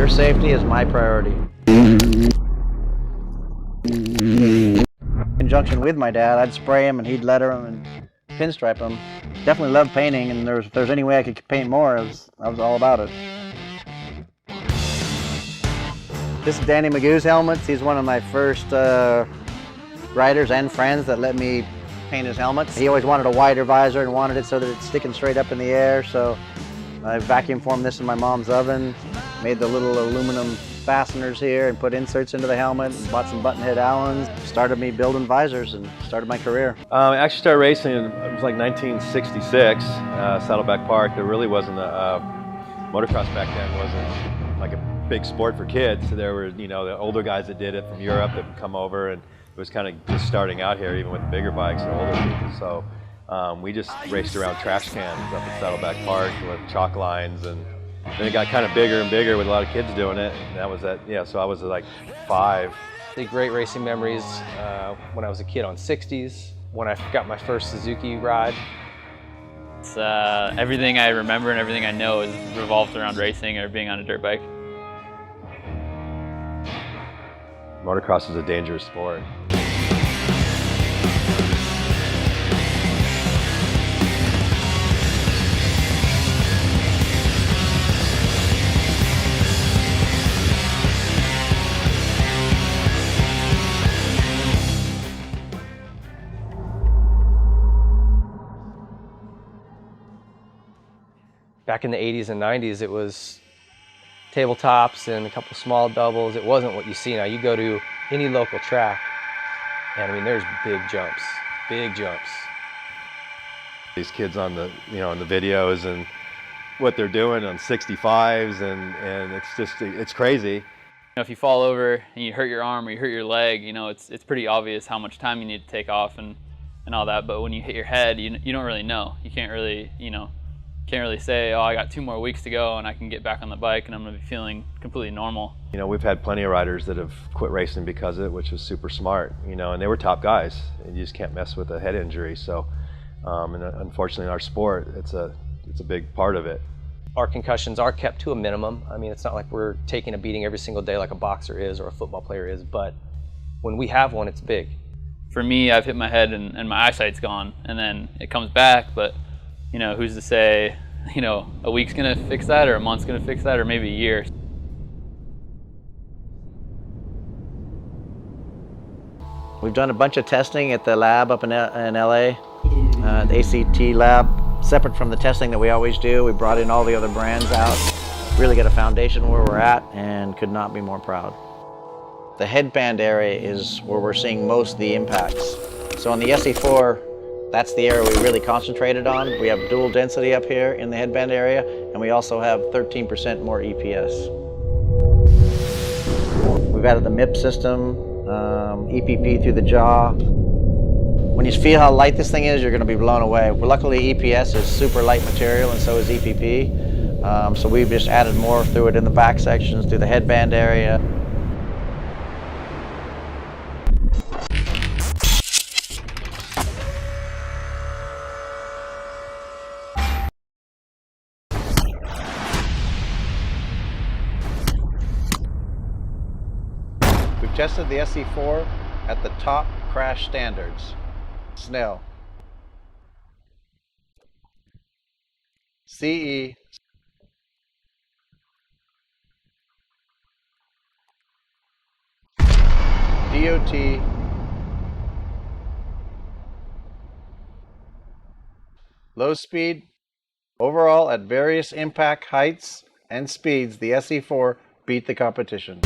Your safety is my priority. In conjunction with my dad, I'd spray him and he'd letter him and pinstripe him. Definitely loved painting, and if there's any way I could paint more, I was all about it. This is Danny Magoo's helmets. He's one of my first riders and friends that let me paint his helmets. He always wanted a wider visor and wanted it so that it's sticking straight up in the air, so I vacuum formed this in my mom's oven, made the little aluminum fasteners here and put inserts into the helmet, and bought some button head Allens, started me building visors and started my career. I actually started racing, it was like 1966, Saddleback Park. There really wasn't motocross back then wasn't like a big sport for kids. So there were, you know, the older guys that did it from Europe that would come over, and it was kind of just starting out here, even with bigger bikes and older people. So we just raced around trash cans up at Saddleback Park with chalk lines, and then it got kind of bigger and bigger with a lot of kids doing it. And that was yeah, so I was like 5. The great racing memories when I was a kid on 60s, when I got my first Suzuki ride. It's, everything I remember and everything I know is revolved around racing or being on a dirt bike. Motocross is a dangerous sport. Back in the 80s and 90s, it was tabletops and a couple small doubles. It wasn't what you see now. You go to any local track, and I mean, there's big jumps, big jumps. These kids on the, you know, on the videos and what they're doing on 65s, and it's just, it's crazy. You know, if you fall over and you hurt your arm or you hurt your leg, you know, it's pretty obvious how much time you need to take off and all that. But when you hit your head, you don't really know. You can't really, you know, can't really say, oh, I got 2 more weeks to go and I can get back on the bike and I'm going to be feeling completely normal. You know, we've had plenty of riders that have quit racing because of it, which was super smart, you know, and they were top guys. And you just can't mess with a head injury. So, and unfortunately in our sport, it's a big part of it. Our concussions are kept to a minimum. I mean, it's not like we're taking a beating every single day like a boxer is or a football player is, but when we have one, it's big. For me, I've hit my head and my eyesight's gone, and then it comes back, but you know, who's to say, you know, a week's gonna fix that or a month's gonna fix that or maybe a year. We've done a bunch of testing at the lab up in LA, the ACT lab, separate from the testing that we always do. We brought in all the other brands out, really get a foundation where we're at, and could not be more proud. The headband area is where we're seeing most of the impacts. So on the SE4, that's the area we really concentrated on. We have dual density up here in the headband area, and we also have 13% more EPS. We've added the MIP system, EPP through the jaw. When you feel how light this thing is, you're going to be blown away. Well, luckily, EPS is super light material, and so is EPP. So we've just added more through it in the back sections, through the headband area. We've tested the SE4 at the top crash standards. Snell, CE, DOT, low speed. Overall, at various impact heights and speeds, the SE4 beat the competition.